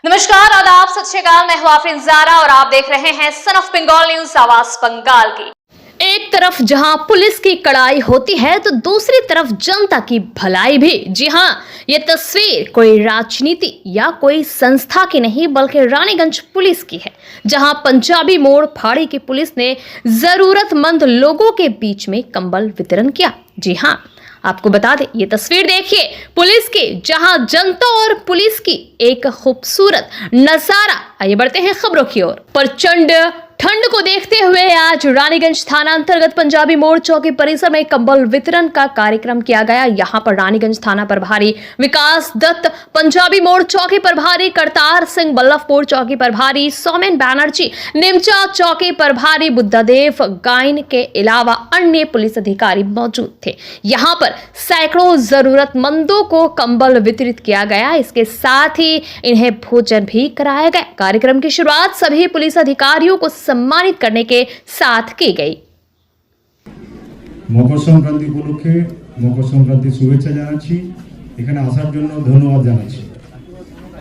नमस्कार, आदाब, सत श्री अकाल। मैं हूं आफरीन ज़ारा और आप देख रहे हैं सन ऑफ बंगाल न्यूज, आवाज बंगाल की। एक तरफ जहां पुलिस की कड़ाई होती है तो दूसरी तरफ जनता की भलाई भी। जी हां, ये तस्वीर कोई राजनीति या कोई संस्था की नहीं बल्कि रानीगंज पुलिस की है, जहां पंजाबी मोड़ फाड़ी की पुलिस ने जरूरतमंद लोगों के बीच में कंबल वितरण किया। जी हां, आपको बता दें, ये तस्वीर देखिए पुलिस की, जहां जनता और पुलिस की एक खूबसूरत नजारा। आइए बढ़ते हैं खबरों की ओर। प्रचंड ठंड को देखते हुए आज रानीगंज थाना अंतर्गत पंजाबी मोड़ चौकी परिसर में कंबल वितरण का कार्यक्रम किया गया। यहां पर रानीगंज थाना प्रभारी विकास दत्त, पंजाबी मोड़ चौकी प्रभारी करतार सिंह, बल्लभपुर चौकी प्रभारी सौमेन बैनर्जी, निमचा चौकी प्रभारी बुद्धादेव गाइन के अलावा अन्य पुलिस अधिकारी मौजूद थे। यहां पर सैकड़ों जरूरतमंदों को कंबल वितरित किया गया। इसके साथ ही इन्हें भोजन भी कराया गया। कार्यक्रम की शुरुआत सभी पुलिस अधिकारियों को सम्मानित करने के साथ की गई। मकर संक्रांति उपलक्षे मकर संक्रांति शुभेच्छा জানাচ্ছি। এখানে আসার জন্য ধন্যবাদ জানাচ্ছি।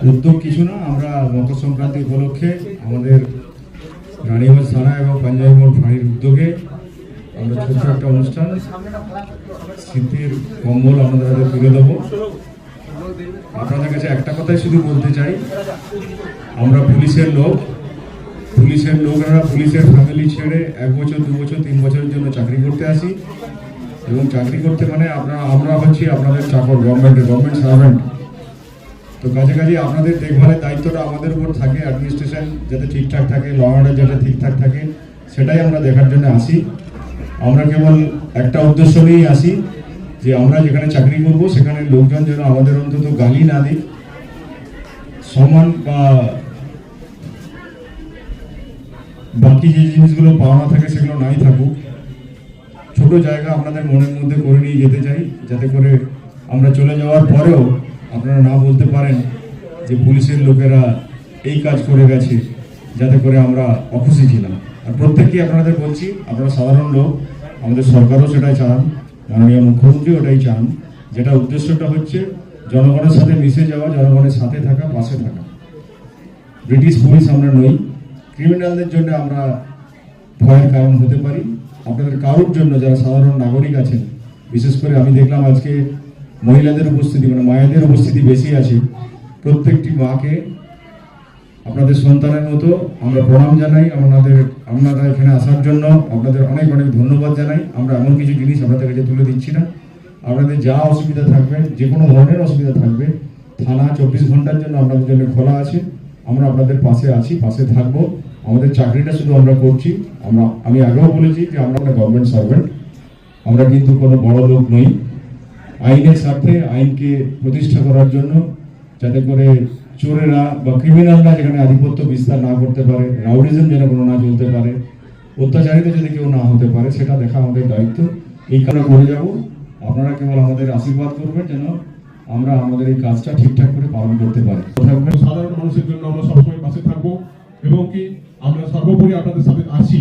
উদ্যোগ কিছু না, আমরা মকর সংক্রান্তি উপলক্ষে আমাদের রানীগঞ্জ থানা এবং পাঞ্জাবি মোড় ফাঁড়ির উদ্যোগে আমরা ছোট্ট একটা অনুষ্ঠান শীতের কম্বল আপনাদের তুলে দেবো। আপনাদের কাছে একটা কথাই শুধু বলতে চাই, আমরা পুলিশের লোকেরা পুলিশের ফ্যামিলি ছেড়ে 1 বছর 2 বছর 3 বছরের জন্য চাকরি করতে আসি এবং চাকরি করতে মানে আমরা হচ্ছি আপনাদের চাকর, গভর্নমেন্ট সার্ভেন্ট। তো কাজে আপনাদের দেখভালের দায়িত্বটা আমাদের উপর থাকে। অ্যাডমিনিস্ট্রেশন যাতে ঠিকঠাক থাকে, ল অর্ডার যাতে ঠিকঠাক থাকে, সেটাই আমরা দেখার জন্য আসি। আমরা কেবল একটা উদ্দেশ্য নিয়েই আসি যে আমরা যেখানে চাকরি করব সেখানে লোকজন যেন আমাদের অন্তত গালি না দিক, সম্মান বা বাকি যে জিনিসগুলো পাওনা থাকে সেগুলো নাই থাকুক। ছোট জায়গা আপনাদের মনের মধ্যে করে নিয়ে যেতে চাই, যাতে করে আমরা চলে যাওয়ার পরেও আপনারা না বলতে পারেন যে পুলিশের লোকেরা এই কাজ করে গেছে, যাতে করে আমরা অখুশি ছিলাম। আর প্রত্যেককে আপনাদের বলছি, আপনারা সাধারণ লোক, আমাদের সরকারও সেটাই চান, মাননীয় মুখ্যমন্ত্রী ওটাই চান, যেটা উদ্দেশ্যটা হচ্ছে জনগণের সাথে মিশে যাওয়া, জনগণের সাথে থাকা, পাশে থাকা। ব্রিটিশ পুলিশ আমরা নই। ক্রিমিনালদের জন্য আমরা ভয়ের কারণ হতে পারি। আপনাদের কারোর জন্য যারা সাধারণ নাগরিক আছেন, বিশেষ করে আমি দেখলাম আজকে মহিলাদের উপস্থিতি মানে মায়েদের উপস্থিতি বেশি আছে। প্রত্যেকটি মাকে আপনাদের সন্তানের মতো আমরা প্রণাম জানাই। আপনারা এখানে আসার জন্য আপনাদের অনেক ধন্যবাদ জানাই। আমরা এমন কিছু জিনিস আপনাদের কাছে তুলে দিচ্ছি না। আপনাদের যা অসুবিধা থাকবে, যে কোনো ধরনের অসুবিধা থাকবে, থানা 24 ঘন্টার জন্য আপনাদের জন্য খোলা আছে। আমরা আপনাদের পাশে আছি, পাশে থাকবো। আমাদের চাকরিটা শুধু আমরা করছি। আমি আগেও বলেছি যে আমরা গভর্নমেন্ট সার্ভেন্ট, আমরা কিন্তু কোনো বড় লোক নই। আইনের স্বার্থে আইনকে প্রতিষ্ঠা করার জন্য, যাতে করে চোরেরা বা ক্রিমিনালরা যেখানে আধিপত্য বিস্তার না করতে পারে, রাউডিজম যেন কোনো না চলতে পারে, অত্যাচারিত যদি কেউ না হতে পারে, সেটা দেখা আমাদের দায়িত্ব। এই কারণে করে যাব। আপনারা কেবল আমাদের আশীর্বাদ করবেন যেন আমরা আমাদের এই কাজটা ঠিকঠাক করে পালন করতে পারি। সাধারণ মানুষের জন্য আমরা সবসময় পাশে থাকবো এবং কি আমরা সর্বোপরি আপনাদের সাথে আছি।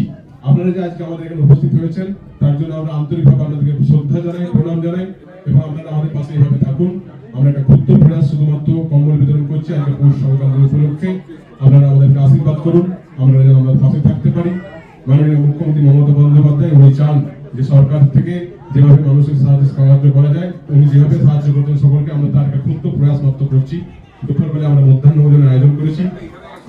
আপনারা যে আজকে আমাদের এখানে উপস্থিত হয়েছেন তার জন্য আমরা আন্তরিকভাবে আপনাদেরকে শ্রদ্ধা জানাই, প্রণাম জানাই এবং আপনারা আমাদের পাশে এইভাবে থাকুন। আমরা একটা ক্ষুদ্র প্রয়াস শুধুমাত্র কম্বল বিতরণ করছি আজকে পৌষ সংক্রান্তি উপলক্ষে। আপনারা আমাদেরকে আশীর্বাদ করুন, আমরা যেন আমাদের পাশে থাকতে পারি। মাননীয় মুখ্যমন্ত্রী মমতা বন্দ্যোপাধ্যায় উনি চান যে সরকার থেকে যেভাবে মানুষের সাহায্য করা যায়, উনি যেভাবে সাহায্য করতেন সকলকে, আমরা তার একটা ক্ষুদ্র প্রয়াস মাত্র করছি। দুপুরবেলা আমরা মধ্যাহ্ন ভোজনের আয়োজন করেছি।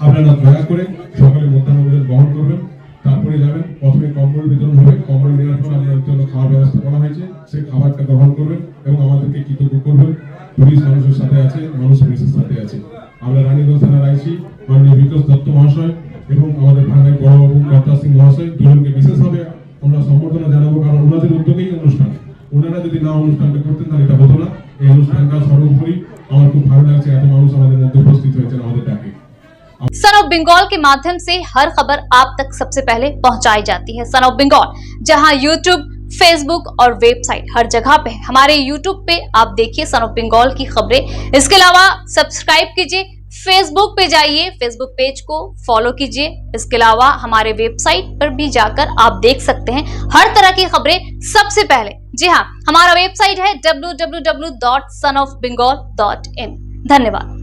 আপনারা দয়া করে সকালে মধ্যাহ্ন ভোজন গ্রহণ করবেন, তারপরে যাবেন। প্রথমে কম্বল বিতরণ হবে, কম্বল নেওয়ার পর আপনাদের জন্য খাওয়ার ব্যবস্থা করা হয়েছে, সেই খাবারটা গ্রহণ করবেন এবং আমাদেরকে কৃতজ্ঞ করবেন। পুলিশ মানুষের সাথে আছে, মানুষ পুলিশের সাথে আছে। আমরা রানীগঞ্জ থানার আইসি মাননীয় বিকাশ দত্ত মহাশয় এবং আমাদের ভাঙাই বড়বাবু করতার সিং মহাশয় দুজনকে বিশেষভাবে আমরা সম্বর্ধনা জানাবো, কারণ ওনাদের উদ্যোগেই অনুষ্ঠান। ওনারা যদি না অনুষ্ঠানটা করতেন তাহলে এটা হতো না। এই অনুষ্ঠানটা সর্বোপরি আমার খুব ভালো লাগছে, এত মানুষ আমাদের মধ্যে উপস্থিত হয়েছেন আমাদের ডাকে। सन ऑफ बंगाल के माध्यम से हर खबर आप तक सबसे पहले पहुंचाई जाती है। सन ऑफ बंगाल जहां यूट्यूब, फेसबुक और वेबसाइट हर जगह पे है। हमारे यूट्यूब पे आप देखिए सन ऑफ बंगाल की खबरें। इसके अलावा सब्सक्राइब कीजिए, फेसबुक पे जाइए, फेसबुक पेज को फॉलो कीजिए। इसके अलावा हमारे वेबसाइट पर भी जाकर आप देख सकते हैं हर तरह की खबरें सबसे पहले। जी हाँ, हमारा वेबसाइट है www.sonofbengal.in। धन्यवाद।